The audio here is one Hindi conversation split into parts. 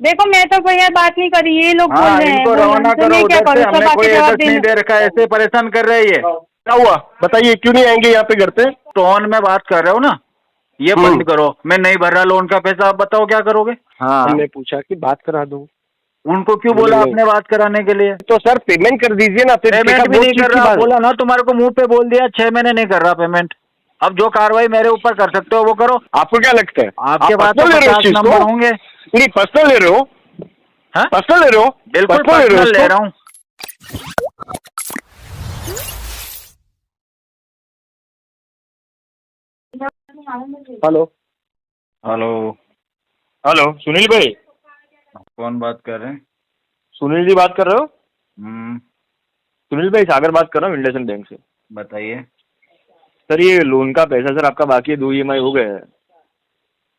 देखो मैं तो कोई यार बात नहीं करी, ये लोग बोल हाँ, रहे हैं, इनको बोल रहे हैं, रवाना तो करो मैं क्या उधर से, करूँ, सब हमने कोई आके जवाब एड्रेस नहीं देने। दे रखा है, ऐसे परेशान कर रहे हैं ये। क्या हुआ बताइए, क्यों नहीं आएंगे यहाँ पे घर पे? टोन में बात कर रहे हो ना, ये बंद करो। मैं नहीं भर रहा लोन का पैसा, आप बताओ क्या करोगे। हाँ, हमने पूछा कि बात करा दूं, उनको क्यों बोले बोला नहीं। आपने बात कराने के लिए। तो सर पेमेंट कर दीजिए ना, फिर पेमेंट देखा भी वो नहीं चीज कर की रहा, बात। बोला ना तुम्हारे को, मुंह पे बोल दिया 6 महीने नहीं कर रहा पेमेंट। अब जो कार्रवाई मेरे ऊपर कर सकते हो वो करो। आपको क्या लगता है आपके आप पास तो पर्सनल ले रहे हो उस 50 चीज को? नंबर होंगे। नहीं पर्सनल ले रहे हो, हाँ, पर्सनल ले रहे हो, बिल्कुल पर्सनल ले रहे हो पर्सनल ले उसको? रहा हूँ। हेलो हेलो, हेलो सुनील भाई, कौन बात कर रहे हैं। सुनील जी बात कर रहे हो? हम्म, सुनील भाई सागर बात कर रहा हूँ इंडसइंड बैंक से। बताइए। सर ये लोन का पैसा सर आपका बाकी है, 2 EMI हो गए हैं।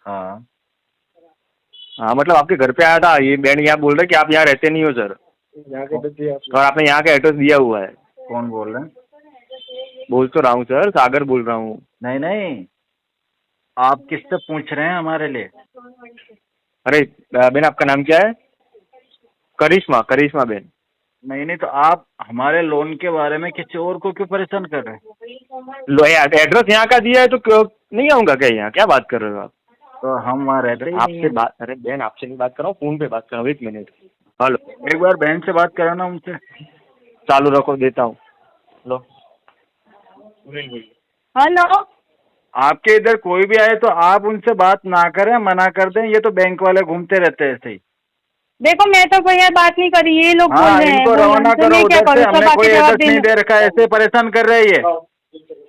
हाँ, हाँ मतलब आपके घर पे आया था, ये बैंक यहाँ बोल रहे कि आप यहाँ रहते नहीं हो सर, और आपने यहाँ का एड्रेस दिया हुआ है। कौन बोल रहे हैं। बोल तो रहा हूँ सर, सागर बोल रहा हूँ। नहीं नहीं, आप किससे पूछ रहे हैं हमारे लिए। अरे बहन आपका नाम क्या है? करिश्मा, करिश्मा बहन। नहीं नहीं, तो आप हमारे लोन के बारे में किसी और को क्यों परेशान कर रहे हैं। लो एड्रेस यहाँ का दिया है तो नहीं आऊंगा क्या यहाँ? क्या बात कर रहे हो आप? तो हम वहाँ रहते ही नहीं आपसे हैं। बात, अरे बहन आपसे नहीं बात कर रहा हूँ, फोन पे बात कर रहा हूँ, 1 मिनट। हेलो, एक बार बहन से बात कराना उनसे। चालू रखो, देता हूँ। लो हेलो, आपके इधर कोई भी आए तो आप उनसे बात ना करें, मना कर दें। ये तो बैंक वाले घूमते रहते हैं ऐसे ही। देखो मैं तो कोई यार बात नहीं करी, ये लोग बोल हाँ, रहे हैं, इनको बोल रहे हैं, रवाना तो करो मैं क्या उधर से, करूँ, सब हमने कोई आके जवाब एड्रेस नहीं देने। दे रखा है, ऐसे परेशान कर रहे हैं ये।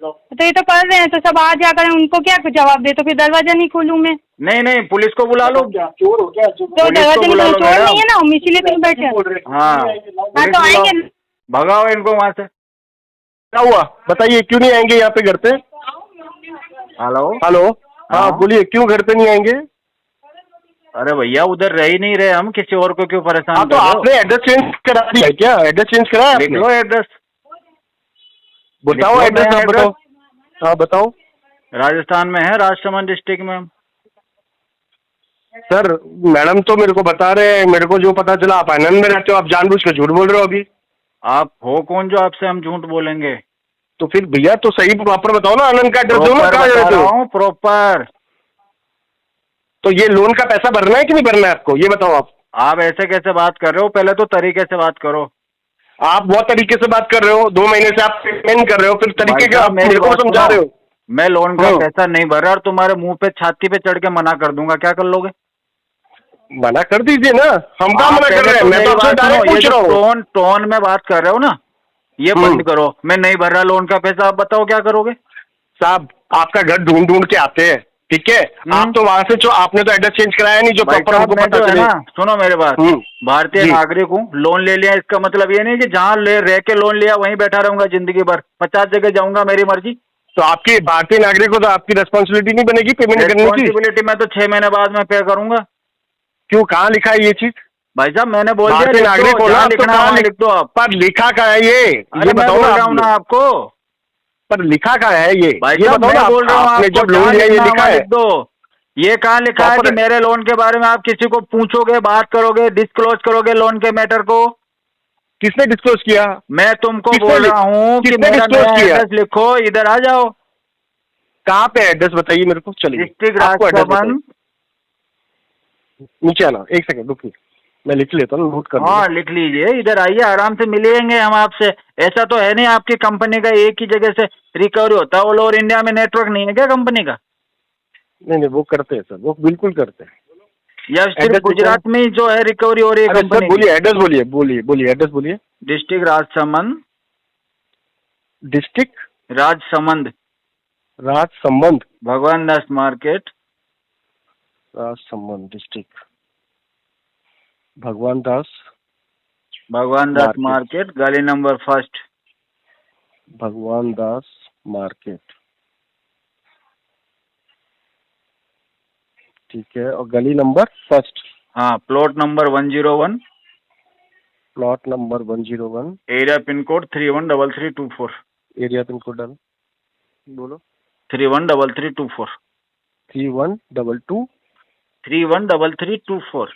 तो ये तो कर रहे हैं, तो सब आ जाकर उनको क्या जवाब दे, तो फिर दरवाजा नहीं खोलूं मैं? नहीं नहीं, पुलिस को बुला लो। चोर हो गया, तो पुलिस दरवाजा को नहीं बुला खोलूं, लो चोर मैडम। नहीं है ना हम, इसीलिए तो बैठे हैं। हाँ, हाँ पुलिस तो बुलाओ, आएंगे। भगाओ इनको वहाँ से। क्या हुआ बताइए, क्यों नहीं आएंगे यहाँ पे घर पे? हेलो। हेलो, हाँ हाँ, बोलिए, क्यों घर पे नहीं आएंगे? अरे भैया उधर रह ही नहीं रहे हम, किसी और को क्यों परेशान हाँ तो कर रहे हो। आपने एड्रेस चेंज करा दिया है क्या? एड्रेस चेंज करा है लिख आपने? लो एड्रेस। बताओ लिख लो एड्रेस, नया आप एड्रेस। बताओ। हाँ बताओ। राजस्थान में है, राजसमंद डिस्ट्रिक्ट में हम। सर मैडम तो मेरे को बता रहे हैं, मेरे को जो पता चला आप आनंद में रहते हो, आप जानबूझ के झूठ बोल रहे हो अभी। आप हो कौन जो आपसे हम झूठ बोलेंगे। तो फिर भैया तो सही प्रॉपर बताओ ना, आनंद का एड्रेस दो ना, प्रॉपर कहाँ बता रहते रहा हो? हूँ, प्रॉपर। तो ये लोन का पैसा भरना है कि नहीं भरना है आपको, ये बताओ आप। आप ऐसे कैसे बात कर रहे हो, पहले तो तरीके से बात करो। आप बहुत तरीके से बात कर रहे हो, 2 महीने से आप पेमेंट कर रहे हो, फिर तरीके भाई के साहब आप मेरी मेरे को बात समझा सुनो, रहे हो। मैं लोन का हाँ। पैसा नहीं भर रहा और तुम्हारे मुंह पे छाती पे चढ़ के मना कर दूंगा, क्या कर लोगे। मना कर दीजिए ना, हम कहाँ आप मना कर पहले रहे हैं, तो मैं तो मेरी आपसे बात सुनो, डायरेक्ट ये पूछ जो रहा हूँ। टोन टोन में बात कर रहे हो ना, ये बंद करो। मैं नहीं भर रहा लोन का पैसा, आप बताओ क्या करोगे। साहब आपका घर ढूंढ ढूंढ के आते हैं, ठीक है? आप तो वहां से जो आपने तो एड्रेस चेंज कराया नहीं, जो भाई प्रॉपर साहब हमको मैं पता जो है चले। ना, सुनो मेरे बात, भारतीय जी। नागरिक हूँ। लोन ले लिया इसका मतलब ये नहीं कि जहाँ ले रह के लोन लिया वहीं बैठा रहूंगा जिंदगी भर, 50 जगह जाऊंगा, मेरी मर्जी। तो आपकी भारतीय नागरिक हो तो आपकी रेस्पॉन्सिबिलिटी नहीं बनेगी पेमेंट करने की? रिस्पॉन्सिबिलिटी मैं तो 6 महीने बाद में पे करूंगा। क्यों, कहाँ लिखा है ये चीज? भाई साहब मैंने बोल दिया, भारतीय लिख दो, नागरिक हो ना जहाँ आप, तो लिखना है कहाँ वहाँ लिख दो आप। पर लिखा का है ये अरे मैं बताओ बोल ना रहा हूँ ना आप। आपको। पर लिखा का है ये भाई ये साहब बताओ ना मैं बोल रहा हूँ आपने आपको, जब लोन जहाँ लिया ये लिखना है लिखा वहाँ है? लिख दो। ये कहाँ लिखा है प्रॉपर कि मेरे लोन के बारे में आप किसी को पूछोगे, बात करोगे, डिस्क्लोज करोगे लोन के मैटर को। किसने डिस्क्लोज किया? मैं तुमको किसने बोल रहा हूँ कि किसने मेरा डिस्क्लोज नया किया? एड्रेस लिखो, इधर आ जाओ। कहाँ पे एड्रेस बताइए मेरे को, चलिए डिस्ट्रिक्ट आपको एड्रेस बताइए। राजसमंद। नीचे आना, 1 सेकंड रुकिए, मैं लिख लेता हूँ, नोट कर लूँगा। हाँ लिख लीजिए, इधर आइए, आराम से मिलेंगे हम आपसे। ऐसा तो है नहीं आपकी कंपनी का एक ही जगह से रिकवरी होता है, ऑल ओवर इंडिया में नेटवर्क नहीं है क्या कंपनी का। नहीं नहीं वो करते हैं सर, वो बिल्कुल करते हैं। या एड्रेस सिर्फ लिखो। गुजरात में ही जो है रिकवरी हो रही है अरे सर कंपनी की। बोलिए एड्रेस, बोलिए बोलिए बोलिए एड्रेस बोलिए। डिस्ट्रिक्ट राजसमंद। डिस्ट्रिक्ट राजसमंद। राजसमंद। भगवान दास मार्केट। राजसमंद डिस्ट्रिक्ट भगवान दास भगवान दास मार्केट, गली नंबर 1। भगवान दास मार्केट, ठीक है, और गली नंबर 1। हाँ, plot number 101। Plot number 101। Area pin code 313324। Area pin code डालो, बोलो। 313324। 3122। 313324।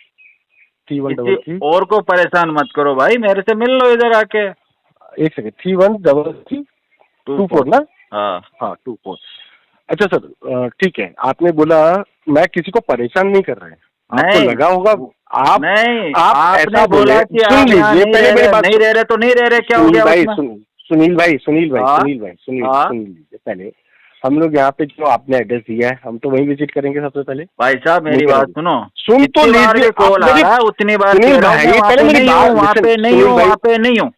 3133 और को परेशान मत करो भाई, मेरे से मिल लो इधर आके। 313324 ना? हाँ हाँ 24। अच्छा सर, ठीक है, आपने बोला मैं किसी को परेशान नहीं कर रहे हैं, आपको नहीं, लगा होगा आप नहीं, आप आपने ऐसा बोला बोले। कि सुन आप यहाँ लीजिए, पहले मेरी बात नहीं रह रहे तो नहीं रह रहे, क्या हो गया भाई, उसमें? सुनील भाई हाँ? सुन हाँ? लीजिए। पहले हम लोग यहाँ पे जो आपने एड्रेस दिया है, हम तो वहीं विजिट करेंगे सबसे पहले। भाई साहब मेरी बात सुनो, सुन तो जितनी बार लीजिए, भी कॉल आ रहा है उतनी बार कह रहा हूँ मैं वहाँ पे नहीं हूँ, वहाँ पे नहीं हूँ, वहाँ पे नहीं हूँ।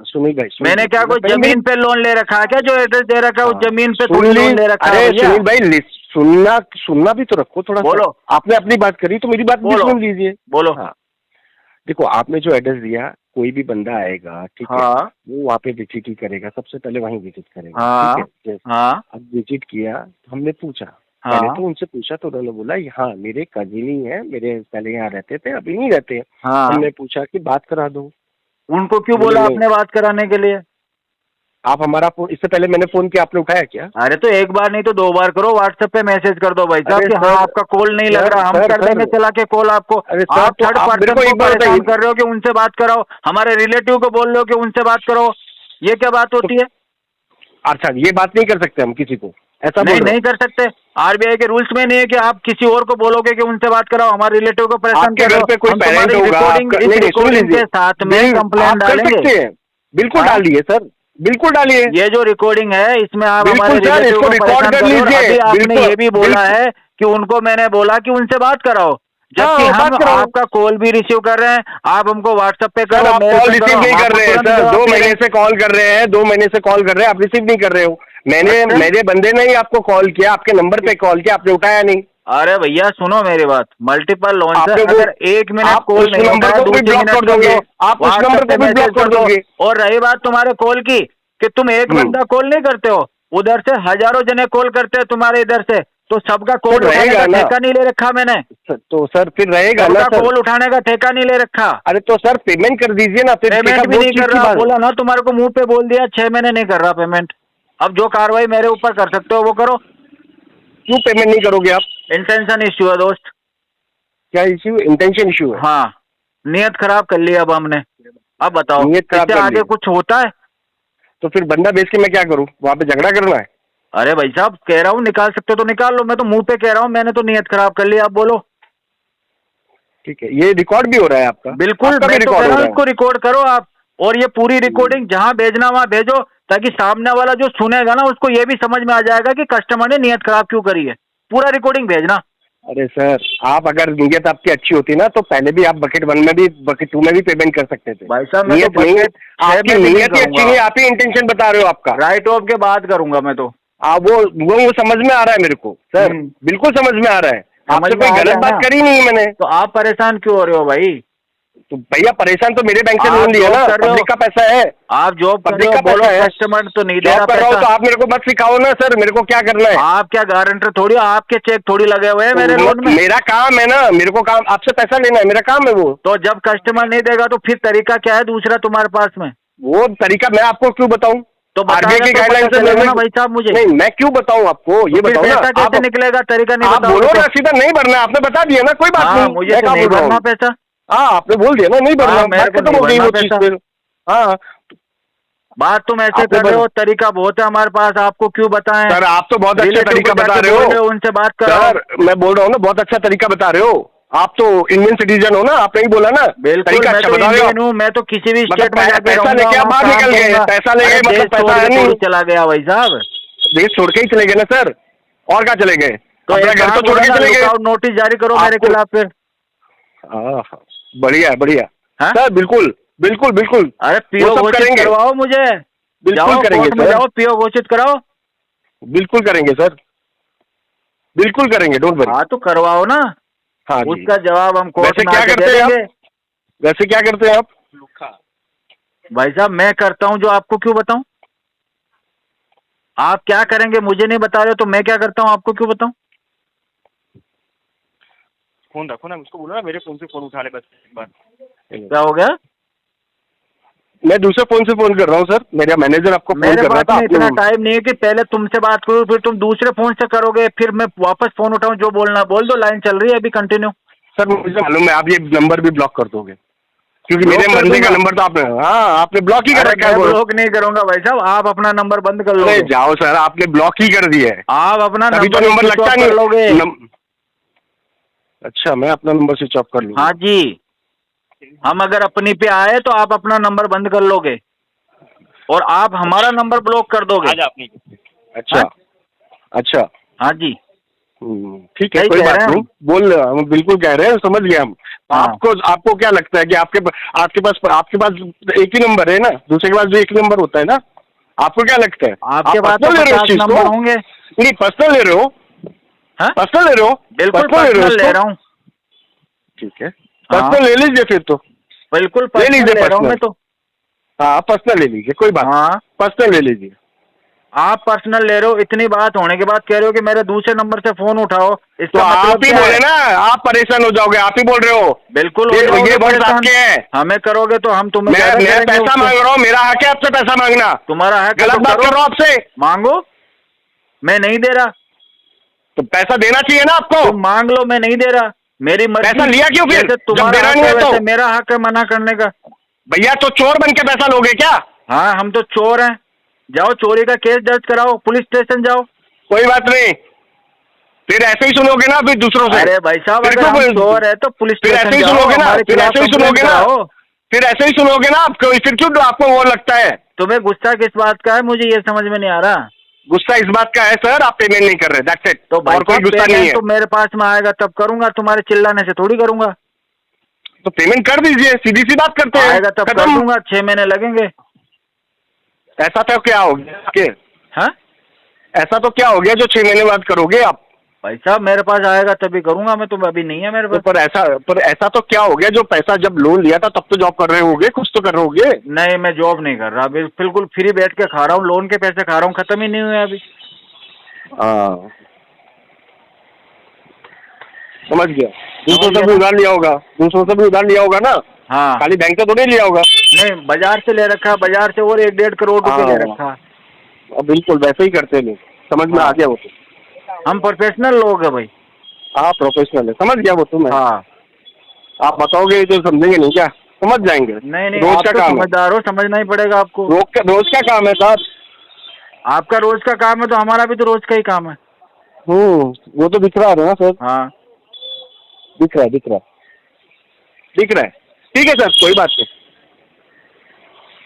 सुनील भाई, मैंने क्या कोई जमीन पे लोन ले रखा है क्या? जो एड्रेस दे रखा है उस जमीन पे थोड़ी लोन ले रखा है अरे भैया? सुनील भाई, सुनना भी तो रखो थोड़ा। बोलो। आपने अपनी बात करी तो मेरी बात भी सुन लीजिए। बोलो। हाँ, देखो आपने जो एड्रेस दिया, कोई भी बंदा आएगा, ठीक है, हाँ वो वहाँ पे विजिट ही करेगा, सबसे पहले वहीं विजिट करेगा। हाँ ठीक है, हाँ अब विजिट किया, हमने पूछा, हाँ पहले तो उनसे पूछा तो उन्होंने बोला हाँ मेरे कजिन ही है, मेरे पहले यहाँ रहते थे, अभी नहीं रहते। हाँ। हमने पूछा कि बात करा दो। उनको क्यों बोला आपने बात कराने के लिए? आप हमारा फोन, इससे पहले मैंने फोन किया, आपने उठाया क्या? अरे तो एक बार नहीं तो 2 बार करो, व्हाट्सएप पे मैसेज कर दो भाई साहब कि हाँ आपका कॉल नहीं लग रहा, हम कर देंगे चला के कॉल आपको। आप थर्ड पर्सन को परेशान कर रहे हो कि उनसे बात कराओ, हमारे रिलेटिव को बोल रहे हो कि उनसे बात करो, ये क्या बात होती है? अच्छा, ये बात नहीं कर सकते हम किसी को, ऐसा नहीं कर सकते। आरबीआई के रूल्स में नहीं है कि आप किसी और को बोलोगे कि उनसे बात कराओ, हमारे रिलेटिव को परेशान कर रहे हो। हम तुम्हारी रिकॉर्डिंग के साथ में कंप्लेंट डालेंगे। बिल्कुल डालिए सर, बिल्कुल डालिए। ये जो रिकॉर्डिंग है इसमें आप हमारे रिलेटिव को रिकॉर्ड कर लीजिए। अभी आपने ये भी बोला है कि उनको मैंने बोला कि उनसे बात कराओ, जबकि हम आपका कॉल भी रिसीव कर रहे हैं, आप हमको व्हाट्सएप पे करो। आप कॉल रिसीव नहीं कर रहे हैं सर, 2 महीने से कॉल कर रहे हैं, 2 महीने से कॉल कर रहे हैं, आप रिसीव नहीं कर रहे हो। मेरे बंदे ने ही आपको कॉल किया, आपके नंबर पे कॉल किया, आपने उठाया नहीं। अरे भैया सुनो मेरी बात, मल्टीपल लॉन्च है, अगर 1 मिनट कॉल नहीं नंबर को भी ब्लॉक कर दोगे, आप उस नंबर को भी ब्लॉक कर दोगे। और रही बात तुम्हारे कॉल की कि तुम एक बंदा कॉल नहीं करते हो, उधर से हजारों जने कॉल करते हैं तुम्हारे इधर से, तो सबका कॉल उठाने का ठेका नहीं ले रखा मैंने। तो सर फिर रहेगा ना सर, कॉल उठाने का ठेका नहीं ले रखा। अरे तो सर पेमेंट कर दीजिए ना। फिर पेमेंट भी नहीं कर रहा, बोला ना तुम्हारे को, मुंह पे बोल दिया 6 महीने नहीं कर रहा पेमेंट। अब जो कार्रवाई मेरे ऊपर कर सकते हो वो करो। क्यों पेमेंट नहीं करोगे आप? इंटेंशन इश्यू है दोस्त। क्या इश्यू? इंटेंशन इश्यू है? हाँ, नियत खराब कर ली अब हमने। अब बताओ इससे आगे कुछ होता है? तो फिर बंदा बेच के मैं क्या करूं? वहाँ पे झगड़ा करना है? अरे भाई साहब कह रहा हूँ निकाल सकते हो तो निकाल लो, मैं तो मुंह पे कह रहा हूँ, मैंने तो नियत खराब कर ली। आप बोलो। ठीक है, ये रिकॉर्ड भी हो रहा है आपका? बिल्कुल, मैं तो कह रहा हूँ इसको रिकॉर्ड करो आप, और ये पूरी रिकॉर्डिंग जहाँ भेजना वहाँ भेजो, ताकि सामने वाला जो सुनेगा ना उसको ये भी समझ में आ जाएगा कि कस्टमर ने नियत खराब क्यों करी है। पूरा रिकॉर्डिंग भेजना। अरे सर, आप अगर नीयत आपकी अच्छी होती ना तो पहले भी आप बकेट 1 में भी बकेट 2 में भी पेमेंट कर सकते थे। भाई साहब नियत नहीं, आपकी नियत ही अच्छी नहीं, आप ही इंटेंशन बता रहे हो आपका। राइट ऑफ के बाद करूंगा मैं तो। वो समझ में आ रहा है मेरे को सर, बिल्कुल समझ में आ रहा है। आपसे कोई गलत बात करी नहीं है मैंने। तो आप परेशान क्यों हो रहे हो भाई? तो भैया परेशान तो मेरे बैंक से लोन लिया ना, पब्लिक का पैसा है। आप जॉब पब्लिक का पैसा है, कस्टमर तो नहीं दे रहा कर रहा हूँ, तो आप मेरे को मत सिखाओ ना सर, मेरे को क्या करना है। आप क्या गारंटर थोड़ी, आपके चेक थोड़ी लगे हुए हैं मेरे लोन में। मेरा काम है ना, मेरे को काम आपसे पैसा लेना है, मेरा काम है वो। तो जब कस्टमर नहीं देगा तो फिर तरीका क्या है दूसरा तुम्हारे पास में? वो तरीका मैं आपको क्यों बताऊँ? तो आरबीआई की गाइडलाइन से ना भाई साहब मुझे। नहीं, मैं क्यों बताऊँ आपको, ये बताओ ना। पैसा कैसे निकलेगा? तरीका नहीं आप बोलो ना, सीधा नहीं भरना, आपने बता दिया ना, कोई बात नहीं। मुझे नहीं भरना पैसा। हाँ, आपने बोल दिया ना नहीं भरना, बात खत्म हो गई वो चीज फिर। हाँ, बात तुम ऐसे कर रहे हो, तरीका बहुत है हमारे पास, आपको क्यों बताएं? सर आप तो बहुत अच्छा तरीका बता रहे हो, उनसे बात करो। सर मैं बोल रहा हूँ ना, बहुत अच्छा तरीका बता रहे हो। आप तो इंडियन सिटीजन हो ना, आपने ही बोला ना। बिल्कुल, मैं तो इंडियन हूँ, मैं तो किसी भी स्टेट में जाके पैसा लेके आप बाहर निकल गए, पैसा लेके मतलब पैसा है नहीं, चला गया भाई साहब। देश छोड़ के ही चले गए ना सर, और कहाँ चले गए? तो अपना घर तो छोड़ के चले गए। नोटिस जारी करो मेरे खिलाफ फिर। बढ़िया बढ़िया सर, बिल्कुल बिल्कुल बिल्कुल। अरे पीओ घोषित करवाओ मुझे, बिल्कुल करेंगे सर। जाओ पीओ घोषित कराओ। बिल्कुल करेंगे सर, बिल्कुल करेंगे, डोंट वरी। हाँ तो करवाओ ना। हाँ, उसका जवाब हम कोर्ट में क्या करते हैं आप? वैसे क्या करते हैं आप? भाई साहब मैं करता हूँ जो आपको क्यों बताऊं? आप क्या करेंगे मुझे नहीं बता रहे हो, तो मैं क्या करता हूँ आपको क्यों बताऊं? फोन रखो ना, उसको बोलो ना मेरे फोन से फोन उठा ले बस एक बार। क्या हो गया? मैं दूसरे फोन से फोन कर रहा हूँ सर, मेरा मैनेजर आपको फोन कर रहा था। इतना टाइम नहीं है कि पहले तुमसे बात करूँ फिर तुम दूसरे फोन से करोगे, फिर मैं वापस फोन उठाऊं, जो बोलना बोल दो, लाइन चल रही है अभी कंटिन्यू। सर मुझे मालूम है आप ये नंबर भी ब्लॉक कर दोगे, क्योंकि ब्लॉक मेरे कर बंदे का दूंगा। नंबर तो आपने, हाँ आपने ब्लॉक ही कर रखा है। मैं ब्लॉक नहीं करूंगा भाई साहब, आप अपना नंबर बंद कर अरे लोगे। जाओ सर, आपने ब्लॉक ही कर दिया है। आप अपना अभी तो नंबर स्विच लगता ऑफ नहीं कर लोगे। अच्छा, मैं अपना नंबर स्विच ऑफ कर लूँगा। हाँ जी, हम अगर अपनी पे आए तो आप अपना नंबर बंद कर लोगे और आप हमारा नंबर ब्लॉक कर दोगे। अच्छा हाँ? अच्छा, हाँ जी, ठीक है, सही कोई कह बात रहे हैं नहीं, हम बिल्कुल कह रहे हैं, समझ गए हम। हाँ। आपको क्या लगता है कि आपके पास एक ही नंबर है ना, दूसरे के पास भी एक ही नंबर होता है ना? आपको क्या लगता है? आपके आप पास तो पर्सनल ले रहे हो 50 इस चीज नंबर को? होंगे। नहीं, पर्सनल ले रहे हो, हाँ? पर्सनल ले रहे हो, बिल्कुल पर्सनल ले रहे हो पर्सनल ले इसको? रहा हूँ। ठीक है, हाँ। पर्सनल ले लीजिए फिर तो, बिल्कुल ले पर्सनल लीजिए ले रहा हूँ मैं पर्सनल। तो। हाँ पर्सनल ले लीजिए, कोई बात नहीं, हाँ, पर्सनल ले लीजिए। आप पर्सनल ले रहे हो, इतनी बात होने के बाद कह रहे हो कि मेरे दूसरे नंबर से फोन उठाओ, तो इसका आप मतलब ही क्या बोले है? ना, आप परेशान हो जाओगे, आप ही बोल रहे हो। बिल्कुल हो ये जाओगे वर्ड्स परेशान। आपके हैं। हमें करोगे तो हम तुम्हें मैं ज्यादा करेंगे पैसा उससे। मांग रहा हूँ, मेरा हक है आपसे पैसा मांगना। तुम्हारा है गलत बात कर रहा हूँ आपसे। मांगो, मैं नहीं दे रहा। तो पैसा देना चाहिए ना आपको। तुम मांग लो, मैं नहीं दे रहा, मेरी मर्जी। पैसा लिया क्यों फिर? जैसे जब तुम्हारा देना हक नहीं है है तो? वैसे मेरा हक है मना करने का। भैया तो चोर बन के पैसा लोगे क्या? हाँ, हम तो चोर हैं। जाओ चोरी का केस दर्ज कराओ, पुलिस स्टेशन जाओ। कोई बात नहीं, फिर ऐसे ही सुनोगे ना फिर दूसरों से। अरे भाई साहब, फिर अगर हम क्यों चोर है तो पुलिस फिर ऐसे स्टेशन ही जाओ, सुनोगे ना, हमारे फिर खिलाफ ऐसे ही कंप्लेंट सुनोगे ना, कराओ। फिर ऐसे ही सुनोगे ना आप। फिर क्यों आपको वो लगता है? तुम्हें गुस्सा किस बात का है, मुझे ये समझ में नहीं आ रहा। गुस्सा इस बात का है सर, आप पेमेंट नहीं कर रहे, दैट्स इट। तो भाई और कोई साहब, गुस्सा नहीं पेमेंट है। तो मेरे पास में आएगा तब करूंगा, तुम्हारे चिल्लाने से थोड़ी करूंगा। तो पेमेंट कर दीजिए, सीधी सी बात करते हैं, आएगा तब कर खत्म। दूंगा, 6 महीने लगेंगे। ऐसा तो क्या हो गया? हाँ ऐसा तो क्या हो गया जो 6 महीने बाद करोगे आप? भाई साहब, मेरे पास आएगा तभी करूंगा मैं, तो अभी नहीं है मेरे तो पास। पर ऐसा तो क्या हो गया जो पैसा जब लोन लिया था तब तो जॉब कर रहे होगे, कुछ तो कर रहे होगे। नहीं, मैं जॉब नहीं कर रहा, बिल्कुल फ्री बैठ के खा रहा हूँ, लोन के पैसे खा रहा हूँ, खत्म ही नहीं हुए अभी। हाँ समझ गया, दूसरों समझ से गया भी ना? उधार लिया होगा, दूसरों से भी उधार लिया होगा ना, हाँ, खाली बैंक से तो नहीं लिया होगा। नहीं बाजार से ले रखा, बाजार से और 1-1.5 करोड़ रुपए ले रखा। बिल्कुल वैसे ही करते नहीं, समझ में आ गया वो तो। हम प्रोफेशनल लोग हैं भाई। हाँ प्रोफेशनल है, समझ गया वो तो मैं। हाँ, आप बताओगे तो समझेंगे नहीं क्या? समझ जाएंगे। नहीं नहीं, रोज आप का तो काम है, समझदार हो, समझना ही पड़ेगा आपको। रोज का काम है साहब। आपका रोज का काम है तो हमारा भी तो रोज का ही काम है। वो तो दिख रहा है ना सर, हाँ, दिख रहा है। ठीक है सर, कोई बात नहीं।